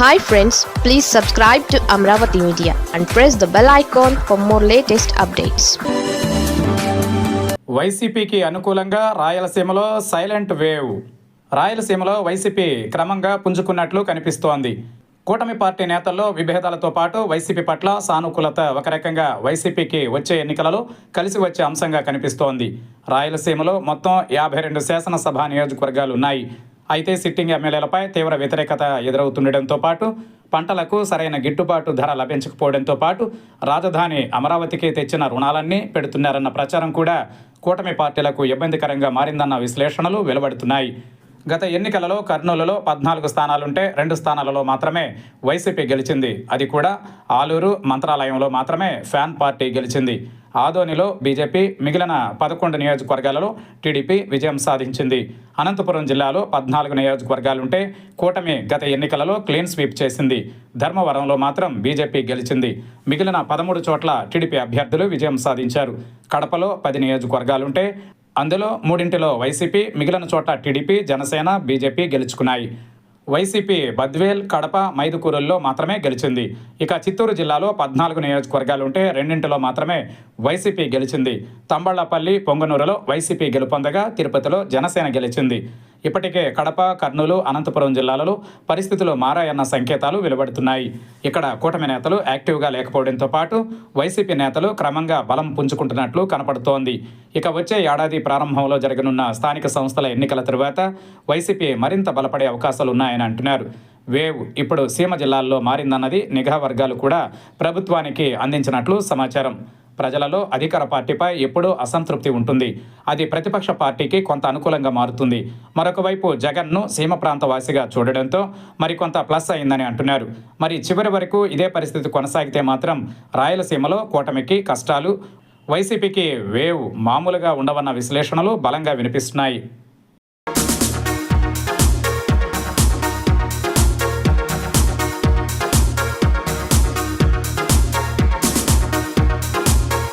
Hi friends, please subscribe to Amravati Media and press the bell icon for more latest updates. వైసీపీకి అనుకూలంగా రాయలసీమలో silent wave. రాయలసీమలో YCP క్రమంగా పుంజుకున్నట్లు కనిపిస్తోంది. కూటమి పార్టీ నేతల్లో విభేదాలతో పాటు వైసీపీ పట్ల సానుకూలత ఒక రకంగా వైసీపీకి వచ్చే ఎన్నికలలో కలిసి వచ్చే అంశంగా కనిపిస్తోంది. రాయలసీమలో మొత్తం 52 శాసనసభ నియోజకవర్గాలు ఉన్నాయి. అయితే సిట్టింగ్ ఎమ్మెల్యేలపై తీవ్ర వ్యతిరేకత ఎదురవుతుండటంతో పాటు పంటలకు సరైన గిట్టుబాటు ధర లభించకపోవడంతో పాటు రాజధాని అమరావతికి తెచ్చిన రుణాలన్నీ పెడుతున్నారన్న ప్రచారం కూడా కూటమి పార్టీలకు ఇబ్బందికరంగా మారిందన్న విశ్లేషణలు వెలువడుతున్నాయి. గత ఎన్నికలలో కర్నూలులో 14 స్థానాలుంటే 2 స్థానాలలో మాత్రమే వైసీపీ గెలిచింది. అది కూడా ఆలూరు, మంత్రాలయంలో మాత్రమే ఫ్యాన్ పార్టీ గెలిచింది. ఆదోనిలో బీజేపీ, మిగిలిన 11 నియోజకవర్గాలలో టీడీపీ విజయం సాధించింది. అనంతపురం జిల్లాలో 14 నియోజకవర్గాలుంటే కూటమి గత ఎన్నికలలో క్లీన్ స్వీప్ చేసింది. ధర్మవరంలో మాత్రం బీజేపీ గెలిచింది. మిగిలిన 13 చోట్ల టీడీపీ అభ్యర్థులు విజయం సాధించారు. కడపలో 10 నియోజకవర్గాలుంటే అందులో 3 వైసీపీ, మిగిలిన చోట్ల టీడీపీ, జనసేన, బీజేపీ గెలుచుకున్నాయి. వైసీపీ బద్వేల్, కడప, మైదుకూరుల్లో మాత్రమే గెలిచింది. ఇక చిత్తూరు జిల్లాలో 14 నియోజకవర్గాలుంటే 2 మాత్రమే వైసీపీ గెలిచింది. తంబళ్లపల్లి, పొంగనూరులో వైసీపీ గెలుపొందగా తిరుపతిలో జనసేన గెలిచింది. ఇప్పటికే కడప, కర్నూలు, అనంతపురం జిల్లాలలో పరిస్థితులు మారాయన్న సంకేతాలు వెలువడుతున్నాయి. ఇక్కడ కూటమి నేతలు యాక్టివ్గా లేకపోవడంతో పాటు వైసీపీ నేతలు క్రమంగా బలం పుంజుకుంటున్నట్లు కనపడుతోంది. ఇక వచ్చే ఏడాది ప్రారంభంలో జరగనున్న స్థానిక సంస్థల ఎన్నికల తరువాత వైసీపీ మరింత బలపడే అవకాశాలున్నాయని అంటున్నారు. వేవ్ ఇప్పుడు సీమ జిల్లాల్లో మారిందన్నది నిఘా వర్గాలు కూడా ప్రభుత్వానికి అందించినట్లు సమాచారం. ప్రజలలో అధికార పార్టీపై ఎప్పుడూ అసంతృప్తి ఉంటుంది. అది ప్రతిపక్ష పార్టీకి కొంత అనుకూలంగా మారుతుంది. మరొక వైపు జగన్ను సీమ ప్రాంత వాసిగా చూడడంతో మరికొంత ప్లస్ అయిందని అంటున్నారు. మరి చివరి వరకు ఇదే పరిస్థితి కొనసాగితే మాత్రం రాయలసీమలో కూటమికి కష్టాలు, వైసీపీకి వేవ్ మామూలుగా ఉండవన్న విశ్లేషణలు బలంగా వినిపిస్తున్నాయి.